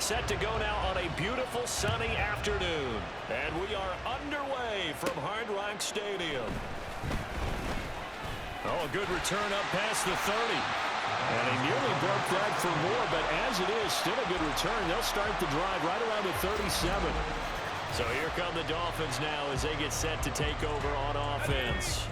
set to go now on a beautiful sunny afternoon. And we are underway from Hard Rock Stadium. Oh, a good return up past the 30. And he nearly broke that for more, but as it is, still a good return. They'll start the drive right around the 37. So here come the Dolphins now as they get set to take over on offense.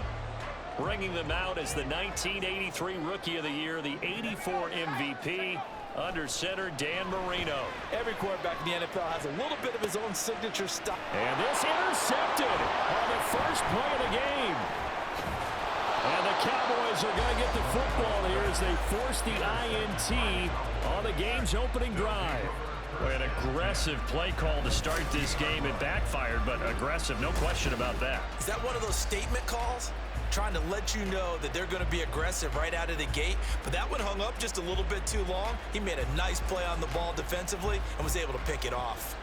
Bringing them out as the 1983 Rookie of the Year, the 84 MVP, under center Dan Marino. Every quarterback in the NFL has a little bit of his own signature style. And this intercepted on the first play of the game. And the Cowboys are going to get the football here as they force the INT on the game's opening drive. An aggressive play call to start this game. It backfired, but aggressive, no question about that. Is that one of those statement calls? Trying to let you know that they're going to be aggressive right out of the gate. But that one hung up just a little bit too long. He made a nice play on the ball defensively and was able to pick it off.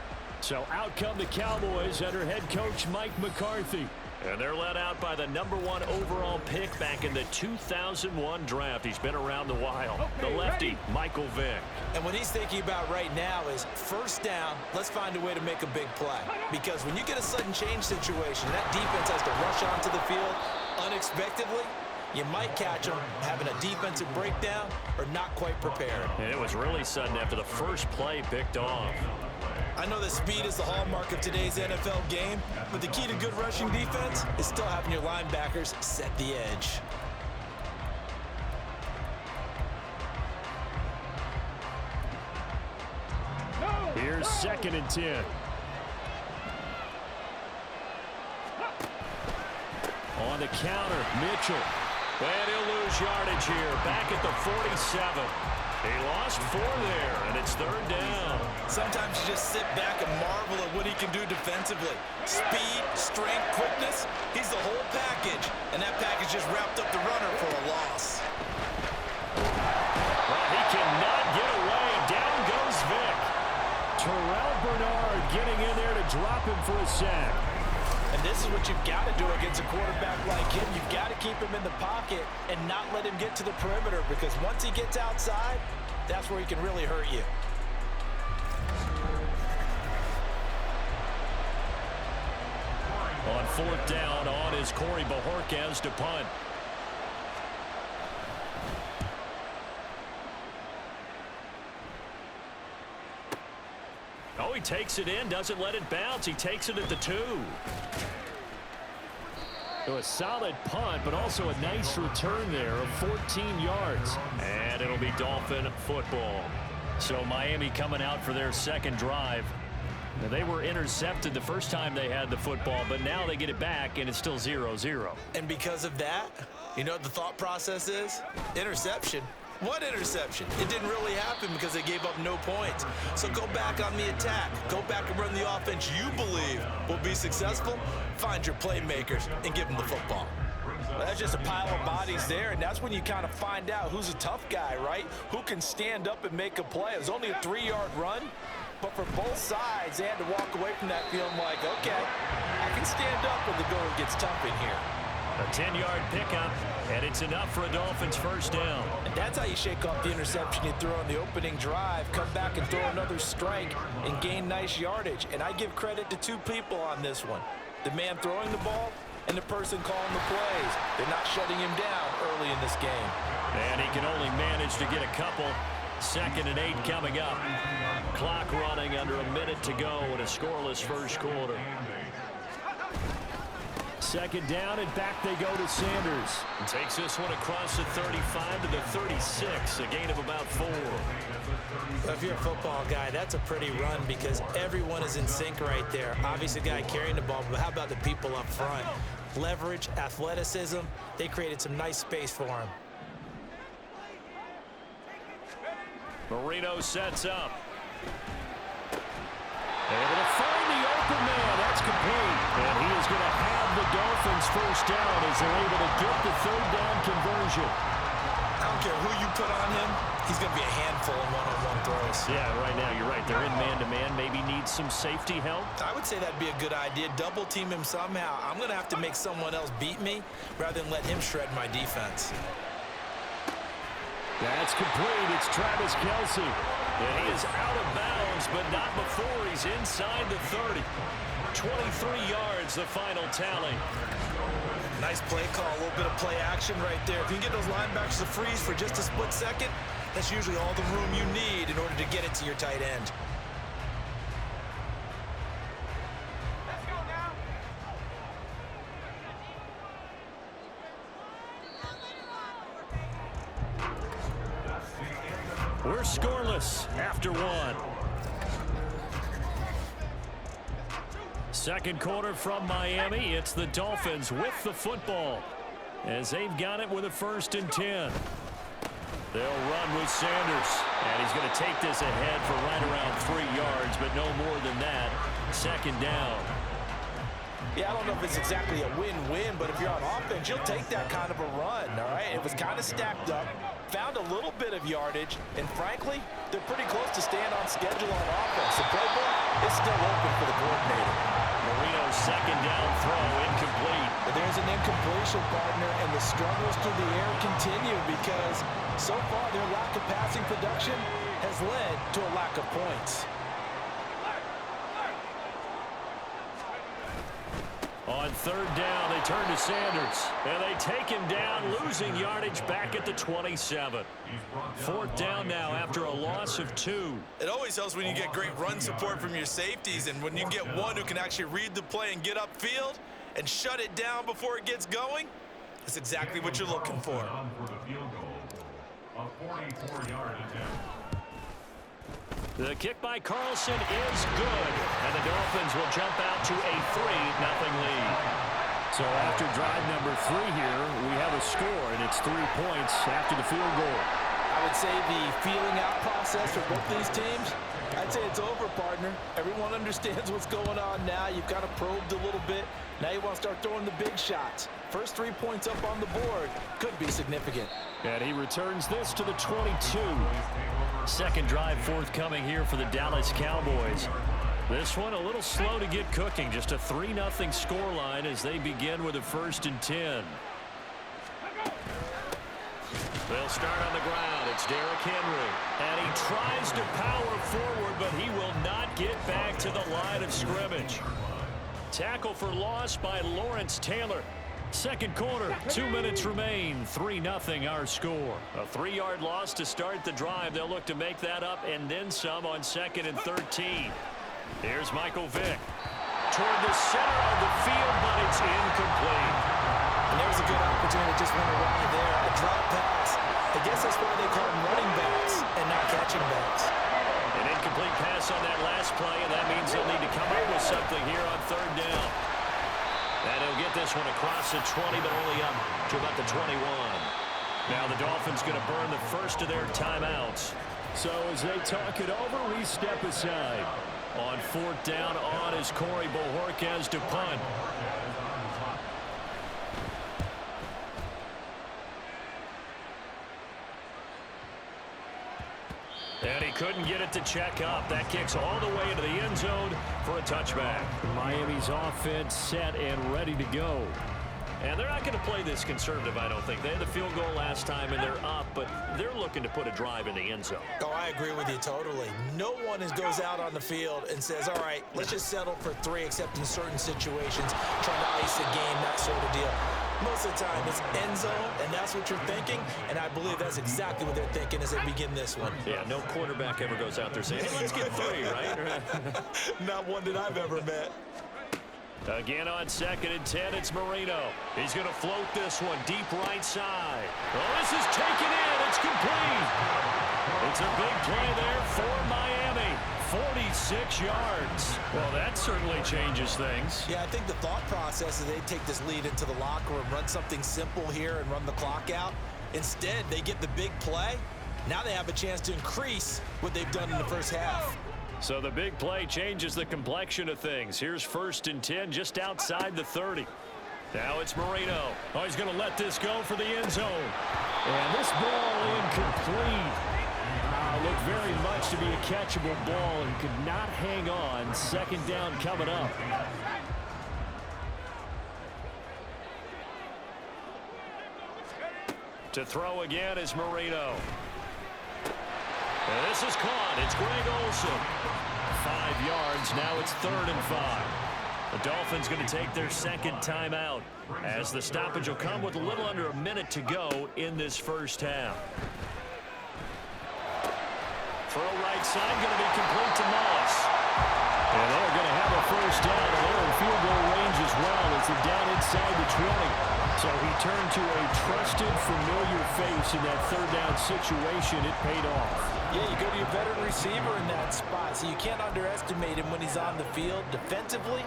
So out come the Cowboys under head coach Mike McCarthy. And they're led out by the #1 overall pick back in the 2001 draft. He's been around a while. The lefty, Michael Vick. And what he's thinking about right now is first down, let's find a way to make a big play. Because when you get a sudden change situation, that defense has to rush onto the field unexpectedly. You might catch them having a defensive breakdown or not quite prepared. And it was really sudden after the first play picked off. I know that speed is the hallmark of today's NFL game, but the key to good rushing defense is still having your linebackers set the edge. Here's 2nd and 10. On the counter, Mitchell. And he'll lose yardage here, back at the 47. He lost 4 there, and it's 3rd down. Sometimes you just sit back and marvel at what he can do defensively. Speed, strength, quickness, he's the whole package. And that package just wrapped up the runner for a loss. Well, he cannot get away. Down goes Vick. Terrell Bernard getting in there to drop him for a sack. And this is what you've got to do against a quarterback like him. You've got to keep him in the pocket and not let him get to the perimeter, because once he gets outside, that's where he can really hurt you. On 4th down, on is Corey Bojorquez to punt. Oh, he takes it in, doesn't let it bounce. He takes it at the 2. So a solid punt, but also a nice return there of 14 yards. And it'll be Dolphin football. So Miami coming out for their second drive. Now, they were intercepted the first time they had the football, but now they get it back, and it's still 0-0. And because of that, you know what the thought process is? Interception. What interception? It didn't really happen because they gave up no points. So go back on the attack. Go back and run the offense you believe will be successful. Find your playmakers and give them the football. Well, that's just a pile of bodies there, and that's when you kind of find out who's a tough guy, right? Who can stand up and make a play. It was only a 3-yard run, but for both sides, they had to walk away from that feeling like, okay, I can stand up when the going gets tough in here. A 10-yard pickup, and it's enough for a Dolphins first down. And that's how you shake off the interception you throw on the opening drive, come back and throw another strike and gain nice yardage. And I give credit to 2 people on this one. The man throwing the ball and the person calling the plays. They're not shutting him down early in this game. And he can only manage to get a couple. 2nd and 8 coming up. Clock running under a minute to go in a scoreless first quarter. 2nd down, and back they go to Sanders. Takes this one across the 35 to the 36, a gain of about 4. If you're a football guy, that's a pretty run because everyone is in sync right there. Obviously, the guy carrying the ball, but how about the people up front? Leverage, athleticism, they created some nice space for him. Marino sets up. Able to find the open man. That's complete. And he is going to have the Dolphins first down as they're able to get the 3rd down conversion. I don't care who you put on him, he's going to be a handful in one-on-one throws. Yeah, right now, you're right. They're in man-to-man. Maybe needs some safety help. I would say that'd be a good idea. Double team him somehow. I'm going to have to make someone else beat me rather than let him shred my defense. That's complete. It's Travis Kelce. And he is out of bounds but not before he's inside the 30. 23 yards, the final tally. Nice play call, a little bit of play action right there. If you can get those linebackers to freeze for just a split second, that's usually all the room you need in order to get it to your tight end. We're scoreless after one. Second quarter from Miami. It's the Dolphins with the football as they've got it with a 1st and 10. They'll run with Sanders, and he's going to take this ahead for right around 3 yards, but no more than that. 2nd down. Yeah, I don't know if it's exactly a win-win, but if you're on offense, you'll take that kind of a run, all right? It was kind of stacked up, found a little bit of yardage, and frankly, they're pretty close to staying on schedule on offense. The playbook is still open for the coordinator. Marino's 2nd down throw incomplete. But there's an incompletion, partner, and the struggles through the air continue because so far their lack of passing production has led to a lack of points. On 3rd down, they turn to Sanders, and they take him down, losing yardage back at the 27. 4th down now after a loss of 2. It always helps when you get great run support from your safeties, and when you get one who can actually read the play and get upfield and shut it down before it gets going, that's exactly what you're looking for. The kick by Carlson is good, and the Dolphins will jump out to a 3-0 lead. So after drive number 3 here, we have a score, and it's 3 points after the field goal. I would say the feeling out process for both these teams, I'd say it's over, partner. Everyone understands what's going on now. You've kind of probed a little bit. Now you want to start throwing the big shots. First 3 points up on the board could be significant. And he returns this to the 22. Second drive forthcoming here for the Dallas Cowboys. This one a little slow to get cooking. Just a 3-0 scoreline as they begin with a 1st and 10. They'll start on the ground. It's Derrick Henry. And he tries to power forward, but he will not get back to the line of scrimmage. Tackle for loss by Lawrence Taylor. Second quarter, 2 minutes remain. 3-0 our score. A 3-yard loss to start the drive. They'll look to make that up and then some on 2nd and 13. Here's Michael Vick. Toward the center of the field, but it's incomplete. And there was a good opportunity just went awry there. A drop pass. I guess that's why they call them running backs and not catching backs. An incomplete pass on that last play, and that means they'll need to come up with something here on 3rd down. And he'll get this one across the 20, but only up to about the 21. Now the Dolphins going to burn the first of their timeouts. So as they talk it over, we step aside. On 4th down, on is Corey Bojorquez to punt. And he couldn't get it to check up. That kicks all the way into the end zone for a touchback. Miami's offense set and ready to go. And they're not going to play this conservative, I don't think. They had the field goal last time, and they're up, but they're looking to put a drive in the end zone. Oh, I agree with you totally. No one goes out on the field and says, all right, let's just settle for 3, except in certain situations, trying to ice a game, that sort of deal. Most of the time, it's end zone, and that's what you're thinking, and I believe that's exactly what they're thinking as they begin this one. Yeah, no quarterback ever goes out there saying, hey, let's get 3, right? Not one that I've ever met. Again on 2nd and 10, it's Marino. He's going to float this one deep right side. Oh, this is taken in. It's complete. It's a big play there for Miami. 46 yards. Well, that certainly changes things. Yeah, I think the thought process is they take this lead into the locker room, run something simple here and run the clock out. Instead, they get the big play. Now they have a chance to increase what they've done in the first half. So the big play changes the complexion of things. Here's 1st and 10 just outside the 30. Now it's Marino. Oh, he's going to let this go for the end zone. And this ball incomplete. Looked very much to be a catchable ball and could not hang on. 2nd down coming up. To throw again is Marino. And this is caught. It's Greg Olsen. 5 yards. Now it's 3rd and 5. The Dolphins going to take their second timeout as the stoppage will come with a little under a minute to go in this first half. Throw right side going to be complete to Moss. And they're going to have a first down, and they're in field goal range as well as they're down inside the 20. So he turned to a trusted, familiar face in that third down situation. It paid off. Yeah, you go to your veteran receiver in that spot, so you can't underestimate him when he's on the field. Defensively,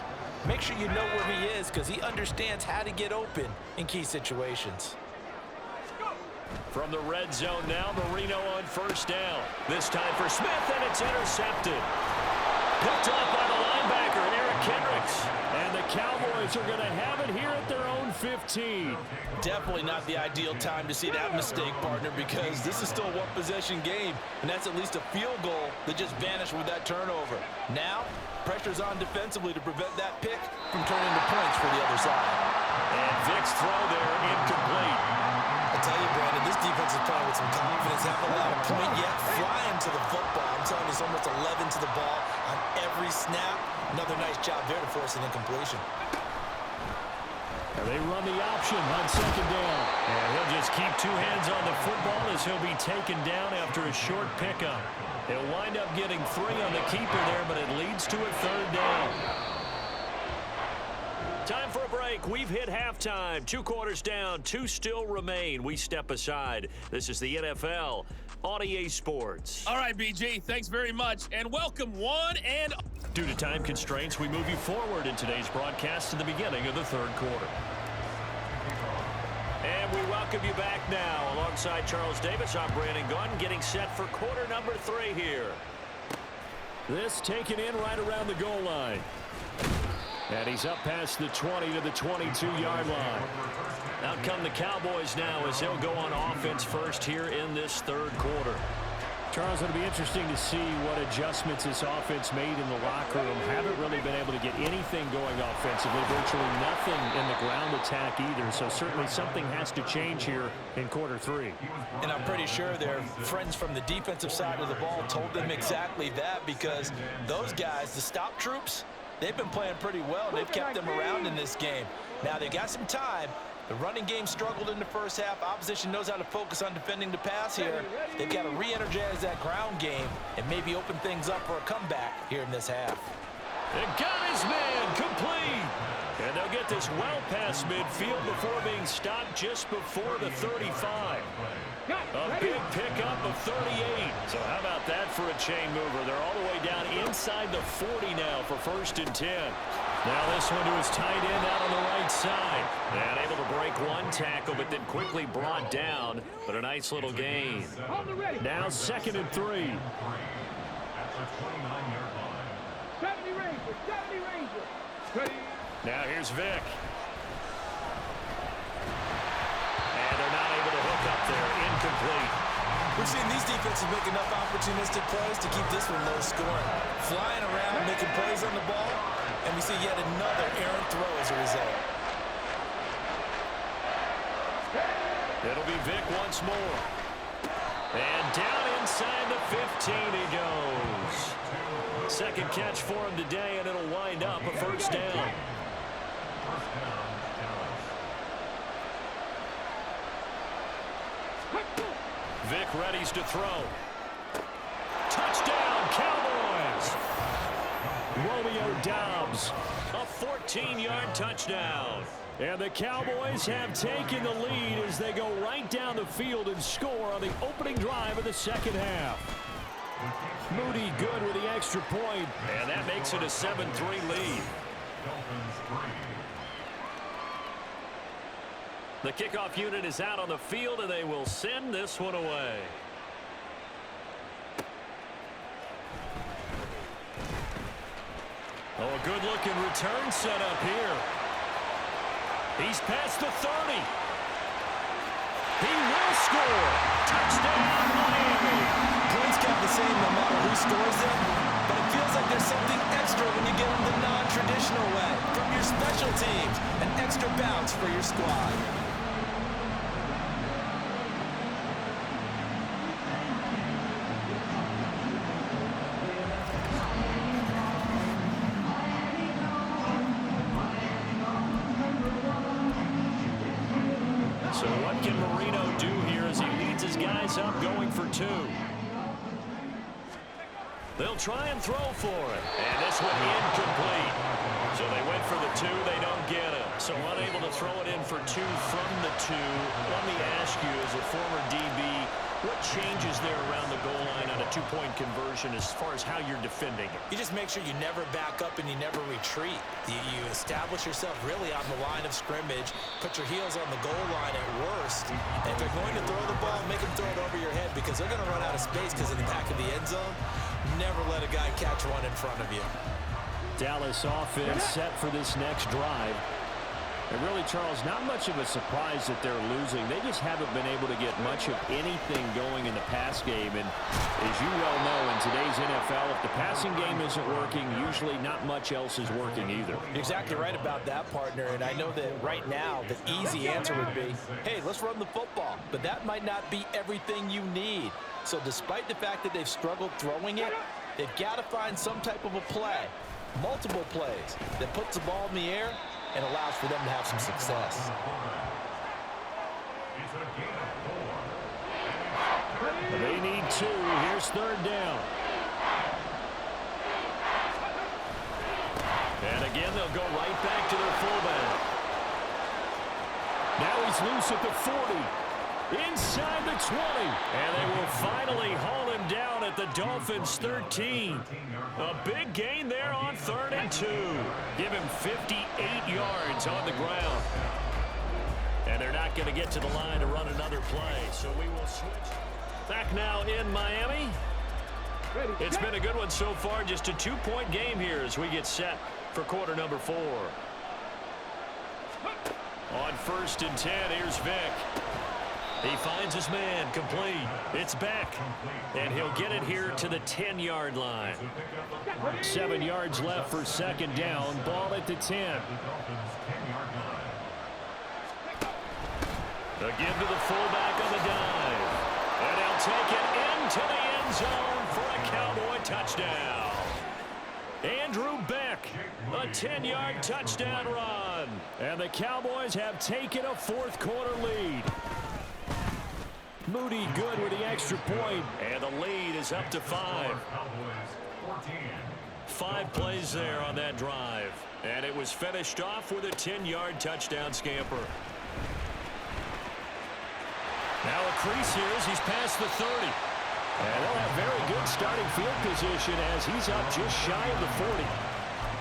make sure you know where he is because he understands how to get open in key situations. From the red zone now, Marino on first down. This time for Smith, and it's intercepted. Picked up by the linebacker, Eric Kendricks. And the Cowboys are going to have it here at their own 15. Definitely not the ideal time to see that mistake, partner, because this is still a one-possession game, and that's at least a field goal that just vanished with that turnover. Now, pressure's on defensively to prevent that pick from turning into points for the other side. And Vic's throw there, incomplete. I tell you, Brandon, this defense is playing with some confidence. Haven't allowed a point yet. Flying to the football. I'm telling you, it's almost 11 to the ball on every snap. Another nice job there to force an incompletion. And they run the option on second down. And he'll just keep 2 hands on the football as he'll be taken down after a short pickup. He'll wind up getting 3 on the keeper there, but it leads to a 3rd down. Time for a break. We've hit halftime. 2 quarters down. 2 still remain. We step aside. This is the NFL on EA Sports. All right, BG, thanks very much. And welcome one and... Due to time constraints, we move you forward in today's broadcast to the beginning of the 3rd quarter. And we welcome you back now. Alongside Charles Davis, I'm Brandon Gunn, getting set for quarter number 3 here. This taken in right around the goal line. And he's up past the 20 to the 22-yard line. Out come the Cowboys now as they'll go on offense first here in this 3rd quarter. Charles, it'll be interesting to see what adjustments this offense made in the locker room. Haven't really been able to get anything going offensively, virtually nothing in the ground attack either. So certainly something has to change here in quarter 3. And I'm pretty sure their friends from the defensive side of the ball told them exactly that, because those guys, the stop troops, they've been playing pretty well. They've kept them around in this game. Now they got some time. The running game struggled in the first half. Opposition knows how to focus on defending the pass here. They've got to re-energize that ground game and maybe open things up for a comeback here in this half. And got his man complete. And they'll get this well past midfield before being stopped just before the 35. A big pickup of 38. So how about that for a chain mover? They're all the way down inside the 40 now for 1st and 10. Now this one to his tight end out on the right side. And able to break 1 tackle, but then quickly brought down. But a nice little gain. Now 2nd and 3. 70 Rangers, 70 Rangers. Now here's Vic. And they're not able to hook up there. Incomplete. We've seen these defenses make enough opportunistic plays to keep this one low scoring. Flying around, making plays on the ball, and we see yet another errant throw as a result. It'll be Vic once more. And down inside the 15 he goes. 2nd catch for him today, and it'll wind up a 1st down. Vic readies to throw. Touchdown, Cowboys! Romeo Doubs, a 14-yard touchdown. And the Cowboys have taken the lead as they go right down the field and score on the opening drive of the 2nd half. Moody good with the extra point, and that makes it a 7-3 lead. The kickoff unit is out on the field, and they will send this one away. Oh, a good-looking return set up here. He's past the 30. He will score. Touchdown, Miami. Points count the same no matter who scores them, but it feels like there's something extra when you get them the non-traditional way. From your special teams, an extra bounce for your squad. is up, going for 2. They'll try and throw for it. And this one incomplete. So they went for the 2. They don't get it. So unable to throw it in for 2 from the 2. Let me ask you, as a former DB, what changes there around the goal line on a 2-point conversion as far as how you're defending it? You just make sure you never back up and you never retreat. You establish yourself really on the line of scrimmage, put your heels on the goal line at worst. And if they're going to throw the ball, make them throw it over your head because they're going to run out of space because in the back of the end zone, never let a guy catch one in front of you. Dallas offense set for this next drive. And really, Charles, not much of a surprise that they're losing. They just haven't been able to get much of anything going in the pass game. And as you well know, in today's NFL, if the passing game isn't working, usually not much else is working either. You're exactly right about that, partner. And I know that right now, the easy answer would be, hey, let's run the football. But that might not be everything you need. So despite the fact that they've struggled throwing it, they've got to find some type of a play, multiple plays, that puts the ball in the air and allows for them to have some success. They need 2. Here's 3rd down. And again, they'll go right back to their fullback. Now he's loose at the 40. Inside the 20. And they will finally haul him down at the Dolphins' 13. A big gain there on 3rd and 2. Give him 58 yards on the ground. And they're not going to get to the line to run another play. So we will switch. Back now in Miami. It's been a good one so far. Just a 2-point game here as we get set for quarter number 4. On 1st and 10, here's Vick. He finds his man, complete. It's Beck, and he'll get it here to the 10-yard line. 7 yards left for 2nd down. Ball at the 10. Again to the fullback on the dive. And they'll take it into the end zone for a Cowboy touchdown. Andrew Beck, a 10-yard touchdown run. And the Cowboys have taken a 4th quarter lead. Moody good with the extra point, and the lead is up to 5. 5 plays there on that drive, and it was finished off with a 10-yard touchdown scamper. Now a crease here as he's past the 30. And they'll have very good starting field position as he's up just shy of the 40.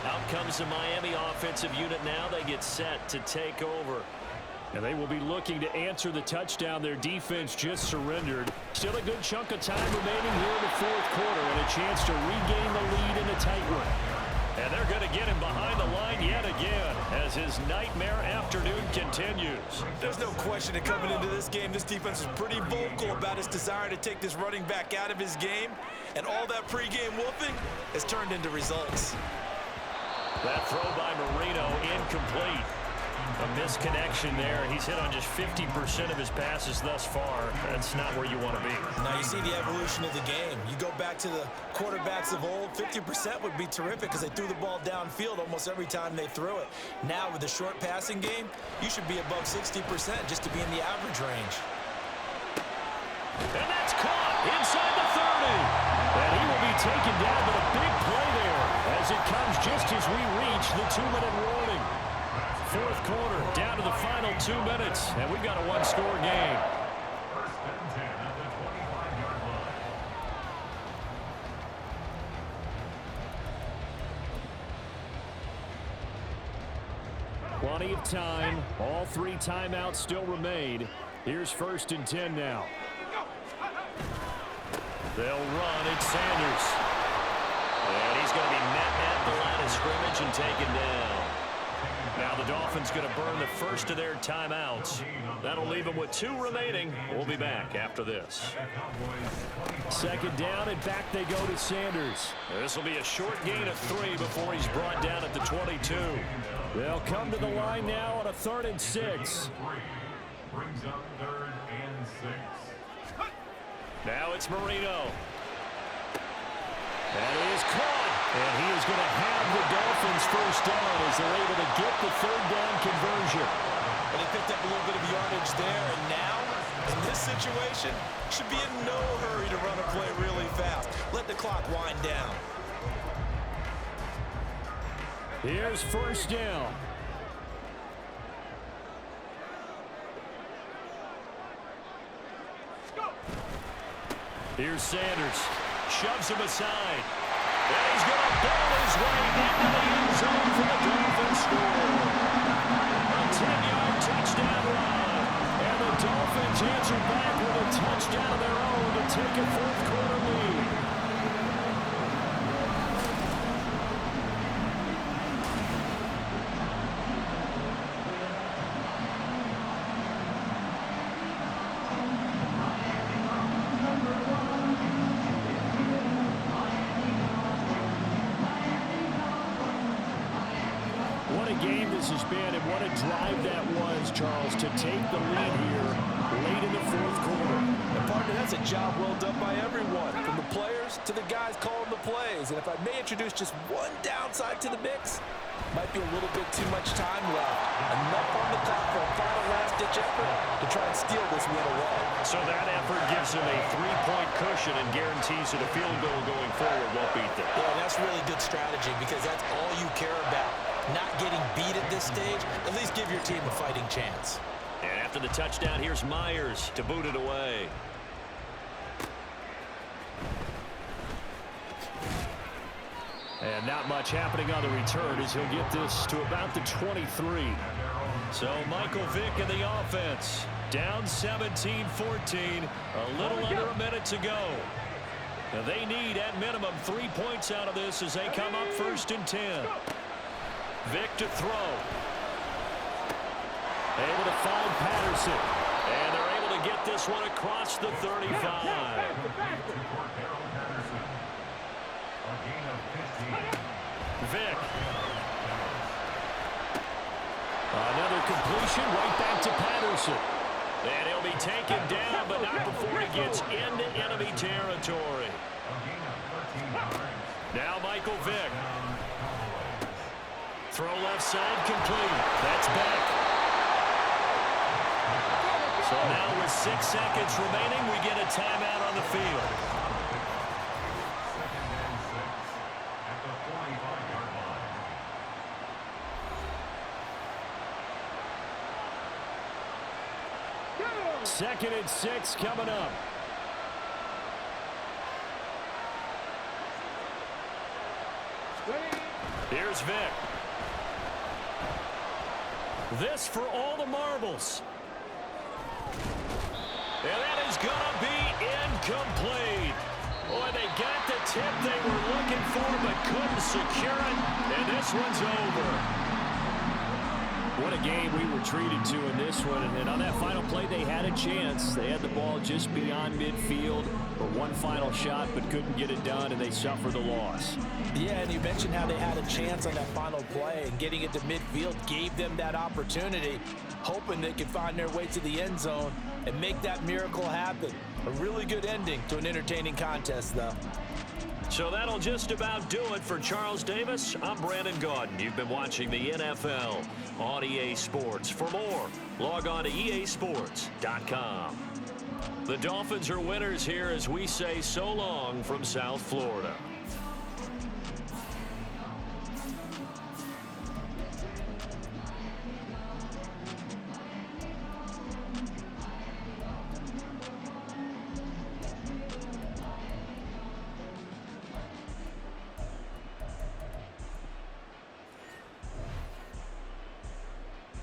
Out comes the Miami offensive unit now. They get set to take over. And they will be looking to answer the touchdown their defense just surrendered. Still a good chunk of time remaining here in the 4th quarter and a chance to regain the lead in a tight one. And they're going to get him behind the line yet again as his nightmare afternoon continues. There's no question that coming into this game, this defense is pretty vocal about its desire to take this running back out of his game. And all that pregame whooping has turned into results. That throw by Marino incomplete. A misconnection there. He's hit on just 50% of his passes thus far. That's not where you want to be. Now you see the evolution of the game. You go back to the quarterbacks of old, 50% would be terrific because they threw the ball downfield almost every time they threw it. Now with the short passing game, you should be above 60% just to be in the average range. And that's caught inside the 30. And he will be taken down, but a big play there as it comes just as we reach the 2-minute warning. 4th quarter, down to the final 2 minutes, and we've got a 1-score game. Plenty of time. All 3 timeouts still remain. Here's 1st and 10 now. They'll run. It's Sanders. And he's going to be met at the line of scrimmage and taken down. Now the Dolphins going to burn the first of their timeouts. That'll leave them with 2 remaining. We'll be back after this. 2nd down, and back they go to Sanders. This will be a short gain of 3 before he's brought down at the 22. They'll come to the line now on a 3rd and 6. Brings up 3rd and 6. Now it's Marino. That is caught. And he is going to have the Dolphins first down as they're able to get the 3rd down conversion. And they picked up a little bit of yardage there, and now In this situation, should be in no hurry to run a play really fast. Let the clock wind down. Here's first down. Here's Sanders. Shoves him aside. And he's going to ball his way into the end zone for the Dolphins score. A 10-yard touchdown run. And the Dolphins answer back with a touchdown of their own to take a fourth-quarter lead. Has been, and what a drive that was, Charles, to take the lead here late in the fourth quarter. And partner, that's a job well done by everyone, from the players to the guys calling the plays. And if I may introduce just one downside to the mix, might be a little bit too much time left. Enough on the clock for a final last-ditch effort to try and steal this win away. So that effort gives them a 3-point cushion and guarantees that a field goal going forward won't beat them. Yeah, that's really good strategy because that's all you care about. Not getting beat at this stage, at least give your team a fighting chance. And after the touchdown, here's Myers to boot it away. And not much happening on the return as he'll get this to about the 23. So Michael Vick in the offense. Down 17-14. A little under a minute to go. Now they need, at minimum, 3 points out of this as they come up 1st and 10. Vick to throw. Able to find Patterson. And they're able to get this one across the 35. Vick. Another completion right back to Patterson. And he'll be taken down, but not before he gets into enemy territory. Now Michael Vick. Throw left side complete. That's back. So now with 6 seconds remaining, we get a timeout on the field. Second and 6 coming up. Here's Vick. This for all the marbles. And that is going to be incomplete. Boy, they got the tip they were looking for but couldn't secure it. And this one's over. What a game we were treated to in this one. And on that final play, they had a chance. They had the ball just beyond midfield for one final shot but couldn't get it done, and they suffered the loss. Yeah, and you mentioned how they had a chance on that final play, and getting it to midfield gave them that opportunity, hoping they could find their way to the end zone and make that miracle happen. A really good ending to an entertaining contest, though. So that'll just about do it for Charles Davis. I'm Brandon Gaudin. You've been watching the NFL on EA Sports. For more, log on to easports.com. The Dolphins are winners here as we say so long from South Florida.